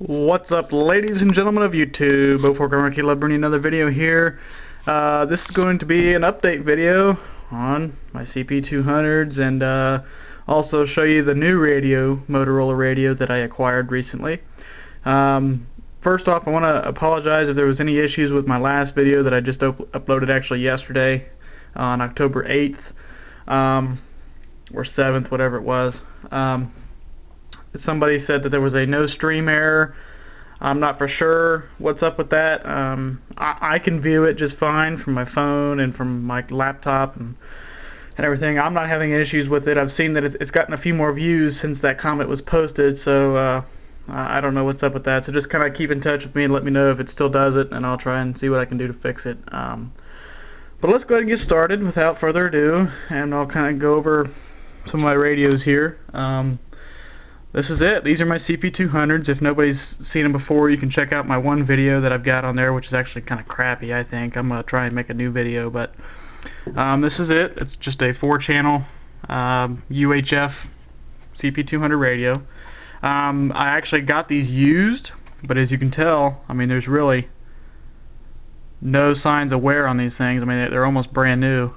What's up, ladies and gentlemen of YouTube? Love bringing another video here. This is going to be an update video on my CP200s and also show you the new radio, Motorola radio, that I acquired recently. First off, I want to apologize if there was any issues with my last video that I just uploaded actually yesterday on October 8th or 7th, whatever it was. Somebody said that there was a no stream error. I'm not for sure what's up with that. I can view it just fine from my phone and from my laptop and everything. I'm not having issues with it. I've seen that it's gotten a few more views since that comment was posted, so I don't know what's up with that. So just kind of keep in touch with me and let me know if it still does it, and I'll try and see what I can do to fix it. But let's go ahead and get started without further ado, and I'll kind of go over some of my radios here. This is it. These are my CP200s. If nobody's seen them before, you can check out my one video that I've got on there, which is actually kind of crappy, I think. I'm going to try and make a new video, but this is it. It's just a 4-channel UHF CP200 radio. I actually got these used, but as you can tell, I mean, there's really no signs of wear on these things. I mean, they're almost brand new,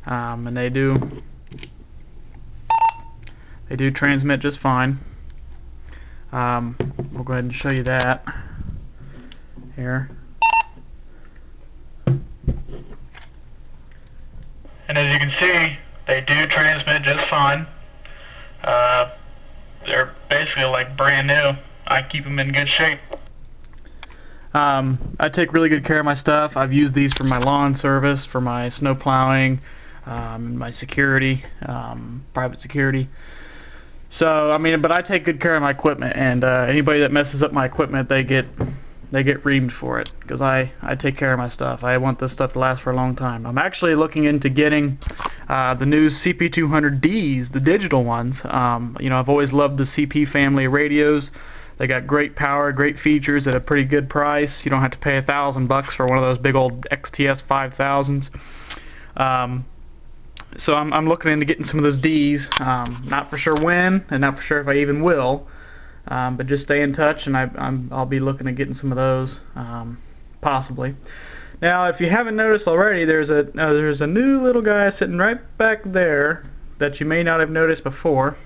and they do transmit just fine. We'll go ahead and show you that here. And as you can see, they do transmit just fine. They're basically like brand new. I keep them in good shape. I take really good care of my stuff. I've used these for my lawn service, for my snow plowing, my security, private security. So I mean, but I take good care of my equipment, and anybody that messes up my equipment, they get reamed for it, because I take care of my stuff. I want this stuff to last for a long time. I'm actually looking into getting the new CP200Ds, the digital ones. You know, I've always loved the CP family of radios. They got great power, great features at a pretty good price. You don't have to pay $1,000 for one of those big old XTS 5000s. So I'm looking into getting some of those Ds. Not for sure when, and not for sure if I even will. But just stay in touch, and I'll be looking at getting some of those, possibly. Now, if you haven't noticed already, there's a new little guy sitting right back there that you may not have noticed before,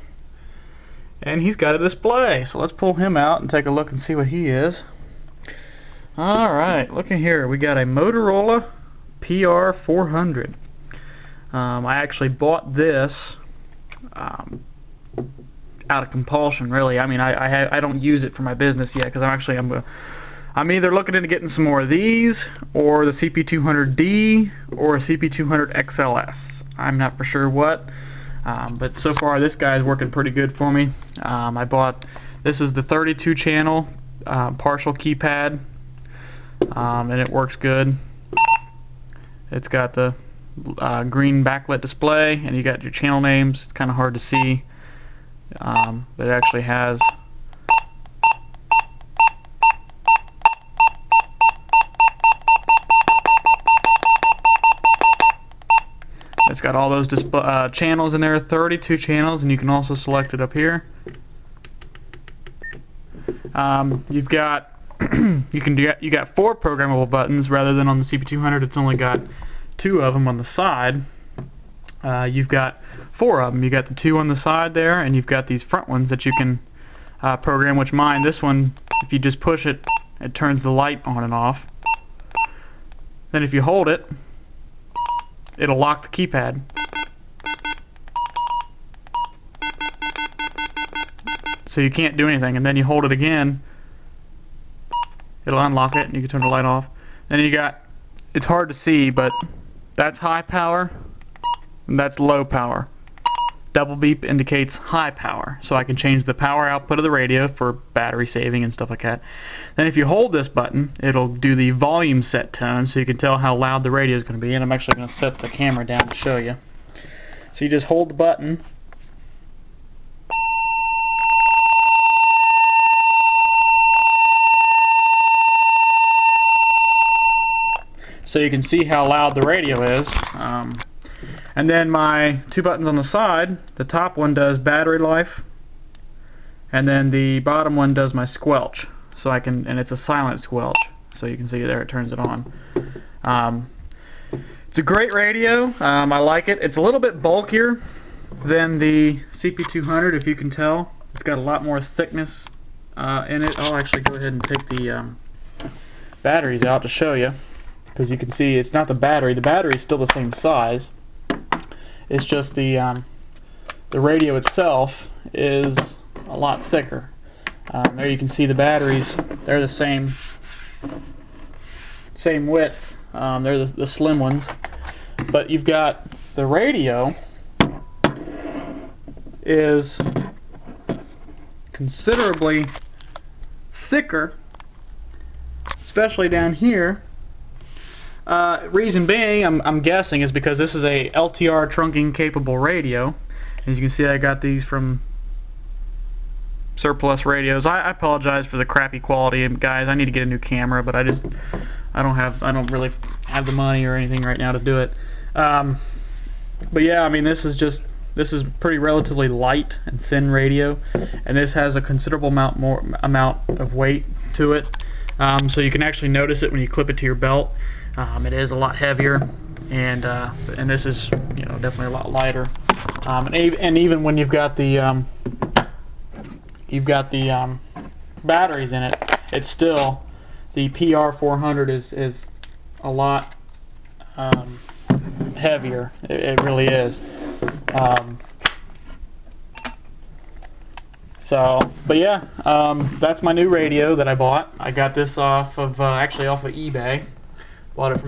and he's got a display. So let's pull him out and take a look and see what he is. All right, looking here, we got a Motorola PR400. I actually bought this out of compulsion, really. I mean, I don't use it for my business yet, because I'm either looking into getting some more of these, or the CP200D, or a CP200 XLS. I'm not for sure what, but so far this guy's working pretty good for me. This is the 32-channel partial keypad, and it works good. It's got the green backlit display, and you got your channel names. It's kind of hard to see, but it actually has all those channels in there, 32 channels, and you can also select it up here. You've got you got 4 programmable buttons rather than on the CP200. It's only got 2 of them on the side. You've got 4 of them. You got the 2 on the side there, and you've got these front ones that you can program. Which this one, if you just push it, it turns the light on and off. Then if you hold it, it'll lock the keypad. So you can't do anything. And then you hold it again, it'll unlock it, and you can turn the light off. Then you got, it's hard to see, but that's high power, and that's low power. Double beep indicates high power, so I can change the power output of the radio for battery saving and stuff like that. Then if you hold this button, it'll do the volume set tone, so you can tell how loud the radio is going to be. And I'm actually going to set the camera down to show you. So you just hold the button, so you can see how loud the radio is. And then my 2 buttons on the side, the top one does battery life, and then the bottom one does my squelch. So I can, and it's a silent squelch. So you can see there, it turns it on. It's a great radio. I like it. It's a little bit bulkier than the CP200, if you can tell. It's got a lot more thickness in it. I'll actually go ahead and take the batteries out to show you, because you can see it's not the battery. The battery is still the same size. It's just the radio itself is a lot thicker. There you can see the batteries. They're the same width. They're the slim ones. But you've got the radio is considerably thicker, especially down here. Reason being, I'm guessing, is because this is a LTR trunking capable radio. As you can see, I got these from Surplus Radios. I apologize for the crappy quality, guys. I need to get a new camera, but I don't really have the money or anything right now to do it. But yeah, I mean, this is pretty relatively light and thin radio, and this has a considerable amount of weight to it. So you can actually notice it when you clip it to your belt. It is a lot heavier, and this is, you know, definitely a lot lighter. And even when you've got the batteries in it, it's still, the PR400 is a lot heavier. It really is. But yeah, that's my new radio that I bought. I got this actually off of eBay. Bought it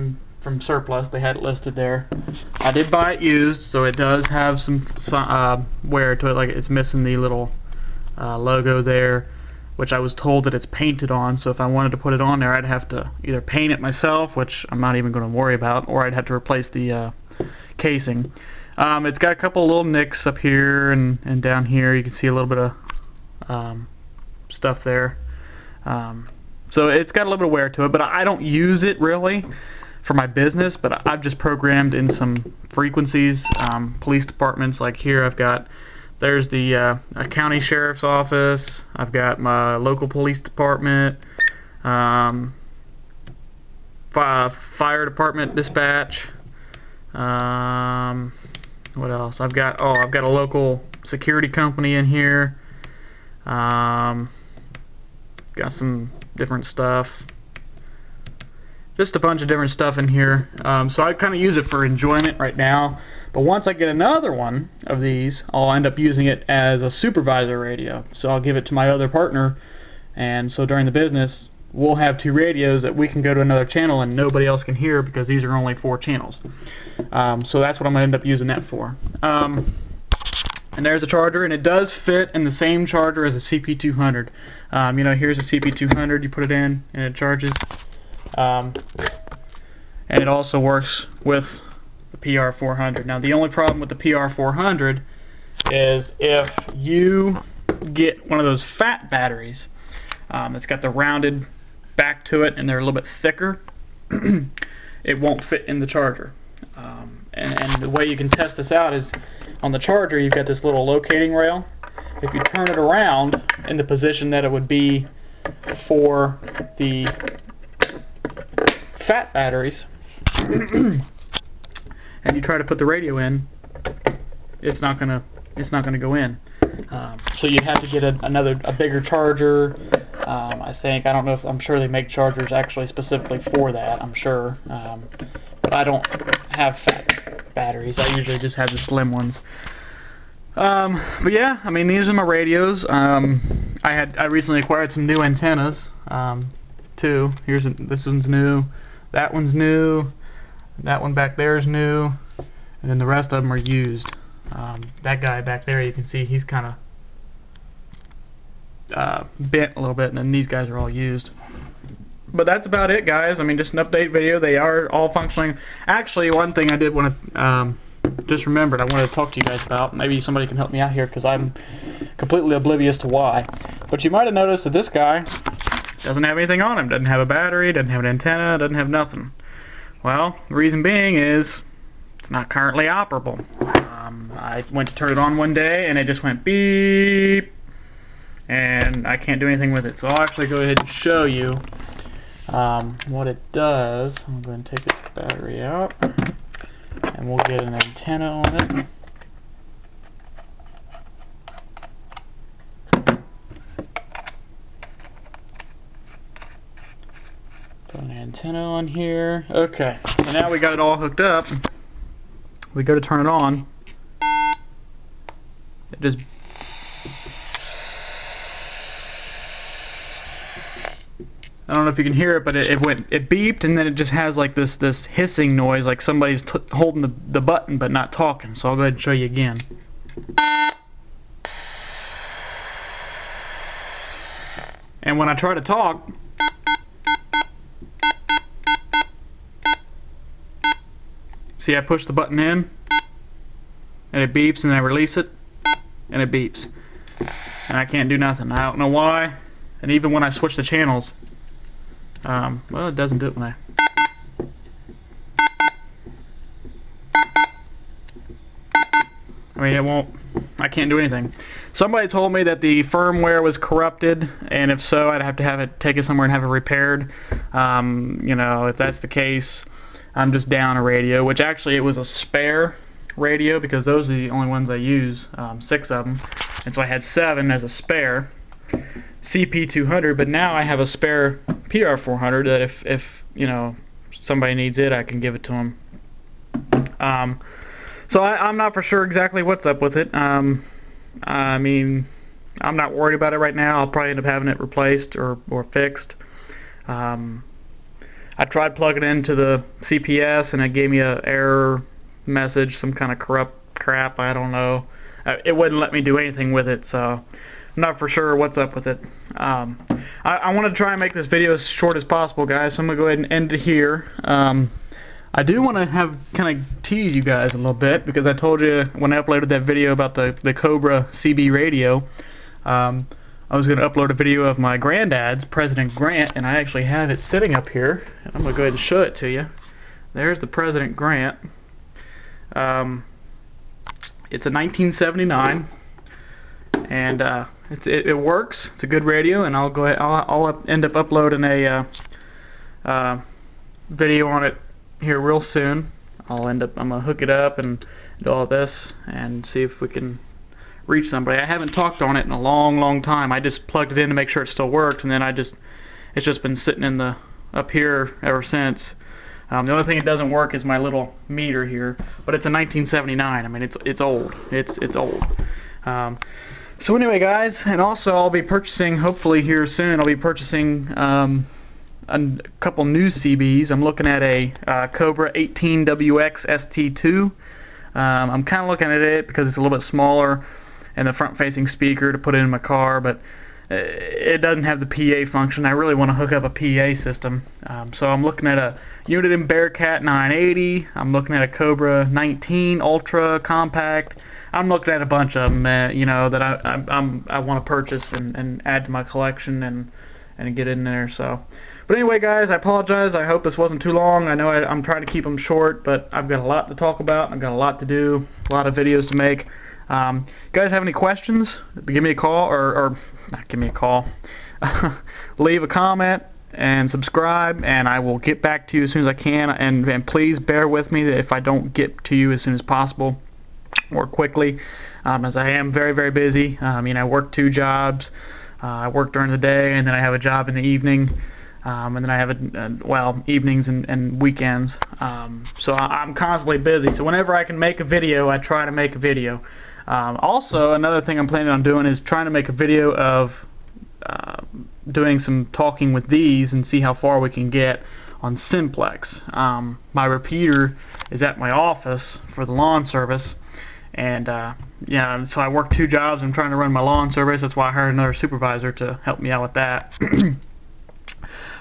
from Surplus. They had it listed there. I did buy it used, so it does have some wear to it. Like, it's missing the little logo there, which I was told that it's painted on. So if I wanted to put it on there, I'd have to either paint it myself, which I'm not even going to worry about, or I'd have to replace the casing. It's got a couple of little nicks up here and down here. You can see a little bit of stuff there. So it's got a little bit of wear to it, but I don't use it really for my business, but I've just programmed in some frequencies. Police departments, like here there's the county sheriff's office, I've got my local police department, fire department dispatch, what else? I've got a local security company in here. Got some different stuff. Just a bunch of different stuff in here. So I kind of use it for enjoyment right now. But once I get another one of these, I'll end up using it as a supervisor radio. So I'll give it to my other partner, and so during the business, we'll have 2 radios that we can go to another channel and nobody else can hear, because these are only 4 channels. So that's what I'm going to end up using that for. And there's a charger, and it does fit in the same charger as a CP200. You know, here's a CP200, you put it in and it charges. And it also works with the PR400. Now, the only problem with the PR400 is if you get one of those fat batteries that's got the rounded back to it and they're a little bit thicker, it won't fit in the charger. And the way you can test this out is on the charger, you've got this little locating rail. If you turn it around in the position that it would be for the fat batteries, and you try to put the radio in, it's not gonna go in. So you have to get a bigger charger. I'm sure they make chargers actually specifically for that. I'm sure, but I don't have fat batteries. I usually just have the slim ones. But yeah, I mean, these are my radios. I recently acquired some new antennas too. This one's new. That one's new. That one back there is new, and then the rest of them are used. That guy back there, you can see he's kind of bent a little bit, and then these guys are all used. But that's about it, guys. I mean, just an update video. They are all functioning. Actually, one thing I did want to just remembered I wanted to talk to you guys about. Maybe somebody can help me out here, because I'm completely oblivious to why. But you might have noticed that this guy doesn't have anything on him. Doesn't have a battery, doesn't have an antenna, doesn't have nothing. Well, the reason being is it's not currently operable. I went to turn it on one day and it just went beep, and I can't do anything with it. So I'll actually go ahead and show you what it does. I'm going to take its battery out, and we'll get an antenna on it. Put an antenna on here. Okay, so now we got it all hooked up. We go to turn it on. It just I don't know if you can hear it, but it beeped, and then it just has like this hissing noise, like somebody's holding the button but not talking. So I'll go ahead and show you again. And when I try to talk, see, I push the button in, and it beeps, and I release it, and it beeps, and I can't do nothing. I don't know why. And even when I switch the channels, well, it doesn't do it when I mean, it won't. I can't do anything. Somebody told me that the firmware was corrupted, and if so, I'd have to have it taken somewhere and have it repaired. You know, if that's the case, I'm just down a radio, which actually it was a spare radio, because those are the only ones I use, 6 of them, and so I had 7 as a spare CP200, but now I have a spare PR400 that if you know, somebody needs it, I can give it to them. So I'm not for sure exactly what's up with it. I mean, I'm not worried about it right now. I'll probably end up having it replaced or fixed. I tried plugging it into the CPS, and it gave me an error message, some kind of corrupt crap, I don't know. It wouldn't let me do anything with it, so I'm not for sure what's up with it. I want to try and make this video as short as possible, guys, so I'm going to go ahead and end it here. I do want to kind of tease you guys a little bit, because I told you when I uploaded that video about the Cobra CB radio, I was going to upload a video of my granddad's, President Grant, and I actually have it sitting up here. I'm going to go ahead and show it to you. There's the President Grant. It's a 1979, and it works. It's a good radio, and I'll go ahead. I'll end up uploading a video on it here real soon. I'm gonna hook it up and do all this and see if we can reach somebody. I haven't talked on it in a long time. I just plugged it in to make sure it still worked, and then it's just been sitting in up here ever since. The only thing that doesn't work is my little meter here, but it's a 1979. I mean, it's old. It's old. So anyway, guys, and also I'll be purchasing, hopefully here soon, I'll be purchasing a couple new CBs. I'm looking at a Cobra 18WX ST2. I'm kind of looking at it because it's a little bit smaller, and the front-facing speaker to put it in my car, but it doesn't have the PA function. I really want to hook up a PA system. So I'm looking at a Uniden Bearcat 980. I'm looking at a Cobra 19 Ultra Compact. I'm looking at a bunch of them, you know, that I want to purchase and add to my collection and get in there. So, but anyway, guys, I apologize. I hope this wasn't too long. I know I'm trying to keep them short, but I've got a lot to talk about. I've got a lot to do, a lot of videos to make. Guys have any questions? Give me a call, or not give me a call. Leave a comment and subscribe, and I will get back to you as soon as I can. And please bear with me if I don't get to you as soon as possible or quickly, as I am very busy. I mean, I work 2 jobs. I work during the day, and then I have a job in the evening. And then I have well, evenings and weekends. So I'm constantly busy. So whenever I can make a video, I try to make a video. Also, another thing I'm planning on doing is trying to make a video of doing some talking with these and see how far we can get on simplex. My repeater is at my office for the lawn service, and yeah, so I work 2 jobs. I'm trying to run my lawn service. That's why I hired another supervisor to help me out with that.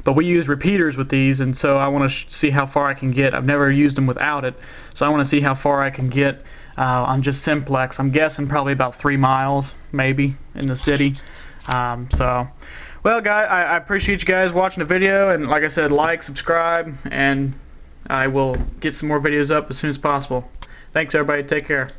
But we use repeaters with these, and so I want to see how far I can get. I've never used them without it, so I want to see how far I can get on just simplex. I'm guessing probably about 3 miles, maybe, in the city. So, well, guys, I appreciate you guys watching the video, and like I said, like, subscribe, and I will get some more videos up as soon as possible. Thanks, everybody. Take care.